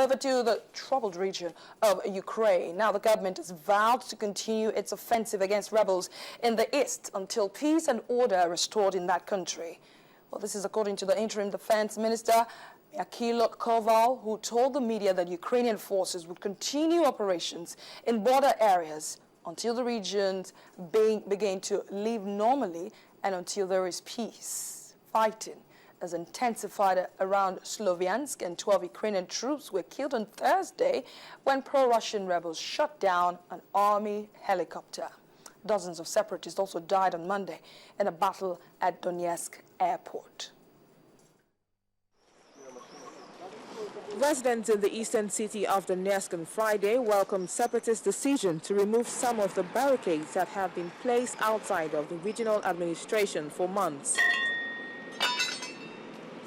over to the troubled region of Ukraine. Now, the government has vowed to continue its offensive against rebels in the east until peace and order are restored in that country. Well, this is according to the interim defense minister, Govt, who told the media that Ukrainian forces would continue operations in border areas until the regions begin to live normally and until there is peace. Fighting has intensified around Sloviansk, and 12 Ukrainian troops were killed on Thursday when pro-Russian rebels shot down an army helicopter. Dozens of separatists also died on Monday in a battle at Donetsk airport. Residents in the eastern city of Donetsk on Friday welcomed separatist decision to remove some of the barricades that have been placed outside of the regional administration for months.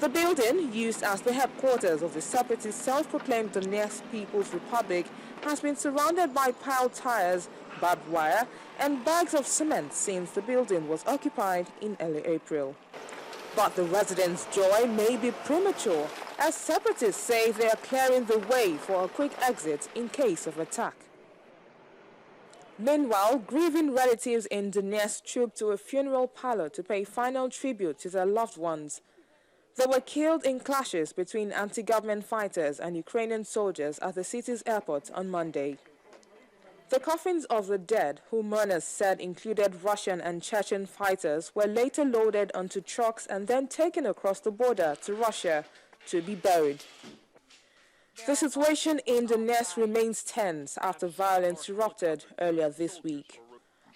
The building, used as the headquarters of the separatist self-proclaimed Donetsk People's Republic, has been surrounded by piled tires, barbed wire, and bags of cement since the building was occupied in early April. But the residents' joy may be premature, as separatists say they are clearing the way for a quick exit in case of attack. Meanwhile, grieving relatives in Donetsk trooped to a funeral parlor to pay final tribute to their loved ones. They were killed in clashes between anti-government fighters and Ukrainian soldiers at the city's airport on Monday. The coffins of the dead, who mourners said included Russian and Chechen fighters, were later loaded onto trucks and then taken across the border to Russia to be buried. The situation in Donetsk remains tense after violence erupted earlier this week.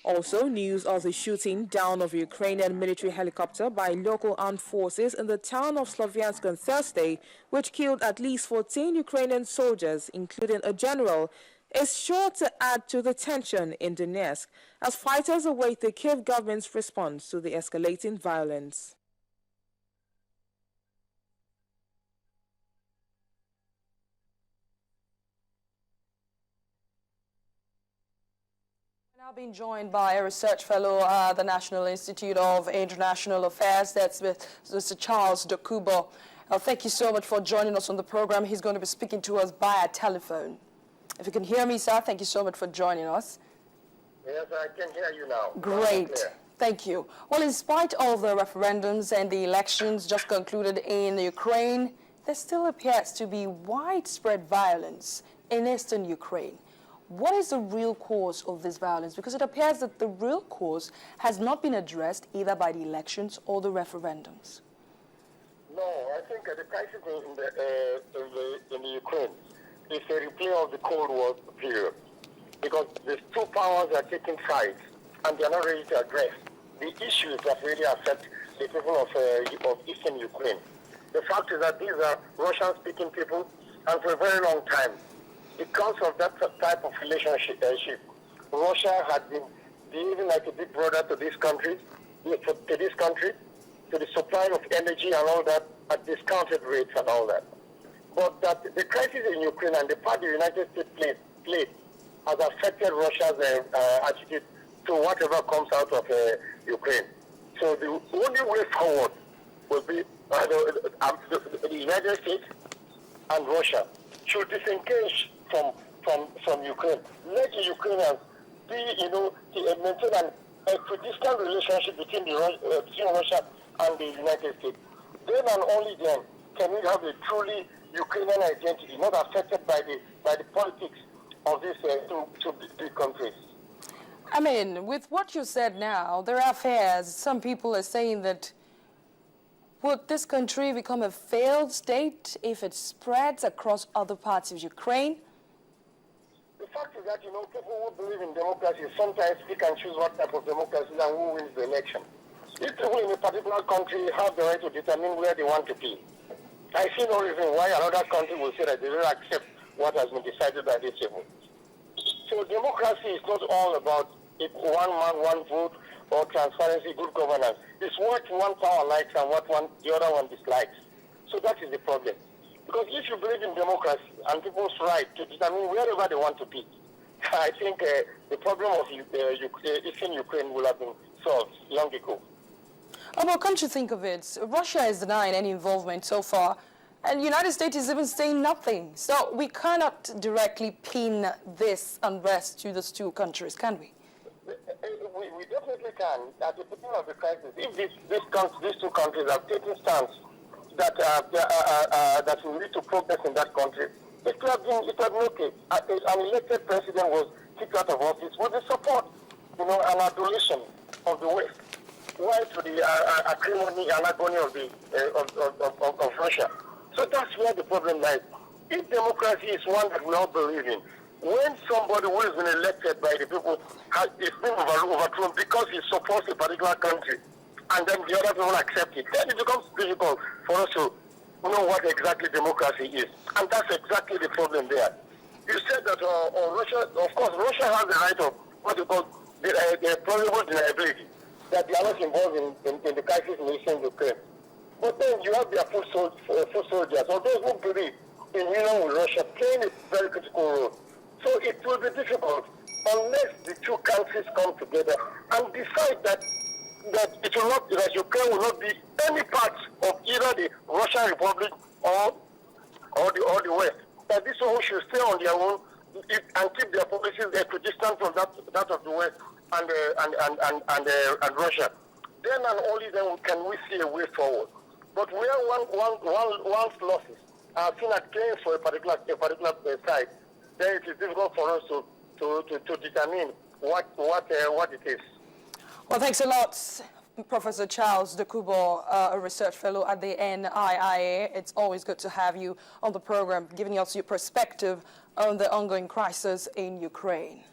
Also, news of the shooting down of a Ukrainian military helicopter by local armed forces in the town of Sloviansk on Thursday, which killed at least 14 Ukrainian soldiers, including a general, is sure to add to the tension in Donetsk as fighters await the Kyiv government's response to the escalating violence. Now being joined by a research fellow at the National Institute of International Affairs, that's with Mr. Charles Dokubo. Thank you so much for joining us on the program. He's going to be speaking to us via telephone. If you can hear me, sir, thank you so much for joining us. Yes, I can hear you now. Great. Thank you. Well, in spite of the referendums and the elections just concluded in Ukraine, there still appears to be widespread violence in eastern Ukraine. What is the real cause of this violence? Because it appears that the real cause has not been addressed either by the elections or the referendums. No, I think the crisis in the Ukraine is a replay of the Cold War period, because these two powers are taking sides and they are not ready to address the issues that really affect the people of eastern Ukraine. The fact is that these are Russian-speaking people, and for a very long time, because of that type of relationship, Russia had been behaving like a big brother to this country, to the supply of energy and all that at discounted rates and all that. But that the crisis in Ukraine and the part the United States played has affected Russia's attitude to whatever comes out of Ukraine. So the only way forward will be the United States and Russia should disengage from Ukraine. Let the Ukrainians maintain an equidistant relationship between Russia and the United States. Then and only then can we have a truly Ukrainian identity, not affected by the politics of these two big countries. I mean, with what you said now, there are fears. Some people are saying that would this country become a failed state if it spreads across other parts of Ukraine? The fact is that, people who believe in democracy sometimes pick and choose what type of democracy and who wins the election. If people in a particular country have the right to determine where they want to be, I see no reason why another country will say that they don't accept what has been decided by these people. So democracy is not all about one man, one vote, or transparency, good governance. It's what one power likes and what the other one dislikes. So that is the problem. Because if you believe in democracy and people's right to determine wherever they want to be, I think the problem of Eastern Ukraine will have been solved long ago. Well, come to think of it, Russia is denying any involvement so far. And the United States is even saying nothing. So we cannot directly pin this unrest to those two countries, can we? We definitely can. At the beginning of the crisis, if these two countries have taken stance that we need to progress in that country, it would have been okay. An elected president was kicked out of office with the support, and adulation of the West. Why to the acrimony and agony of Russia? So that's where the problem lies. If democracy is one that we all believe in, when somebody who has been elected by the people is being overthrown because he supports a particular country, and then the other people accept it, then it becomes difficult for us to know what exactly democracy is. And that's exactly the problem there. You said that Russia, of course, Russia has the right of what you call the probable deniability, that they are not involved in the crisis in Eastern Ukraine. But then you have their foot soldiers, or those who believe in union with Russia, playing a very critical role. So it will be difficult unless the two countries come together and decide that it will not, that Ukraine will not be any part of either the Russian Republic or the West. That these people should stay on their own and keep their policies equidistant from that of the West and Russia. Then and only then can we see a way forward. But where one's losses are seen as claims for a particular side, then it is difficult for us to determine what it is. Well, thanks a lot, Professor Charles Dokubo, a research fellow at the NIIA. It's always good to have you on the program, giving us your perspective on the ongoing crisis in Ukraine.